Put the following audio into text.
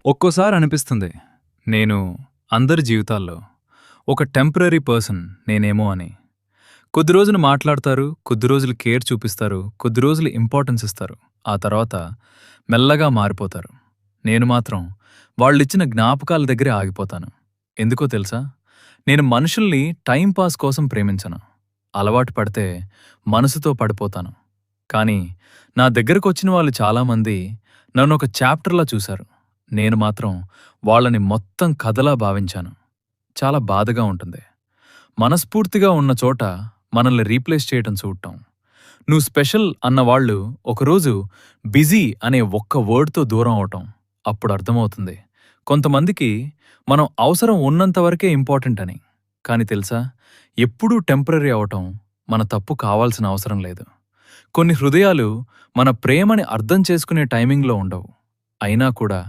ఒక్కోసారి అనిపిస్తుంది నేను అందరి జీవితాల్లో ఒక టెంపరరీ పర్సన్ నేనేమో అని. కొద్ది రోజులు మాట్లాడతారు, కొద్ది రోజులు కేర్ చూపిస్తారు, కొద్ది రోజులు ఇంపార్టెన్స్ ఇస్తారు. ఆ తర్వాత మెల్లగా మారిపోతారు. నేను మాత్రం వాళ్ళిచ్చిన జ్ఞాపకాల దగ్గరే ఆగిపోతాను. ఎందుకో తెలుసా? నేను మనుషుల్ని టైం పాస్ కోసం ప్రేమించను. అలవాటు పడితే మనసుతో పడిపోతాను. కానీ నా దగ్గరకొచ్చిన వాళ్ళు చాలామంది నన్నొక చాప్టర్‌లా చూశారు. నేను మాత్రం వాళ్ళని మొత్తం కథలా భావించాను. చాలా బాధగా ఉంటుంది. మనస్ఫూర్తిగా ఉన్న చోట మనల్ని రీప్లేస్ చేయటం చూడటం. నువ్వు స్పెషల్ అన్నవాళ్ళు ఒకరోజు బిజీ అనే ఒక్క వర్డ్‌తో దూరం అవటం. అప్పుడు అర్థమవుతుంది కొంతమందికి మనం అవసరం ఉన్నంత వరకే ఇంపార్టెంట్ అని. కానీ తెలుసా? ఎప్పుడూ టెంపరరీ అవటం మన తప్పు కావాల్సిన అవసరం లేదు. కొన్ని హృదయాలు మన ప్రేమని అర్థం చేసుకునే టైమింగ్‌లో ఉండవు. అయినా కూడా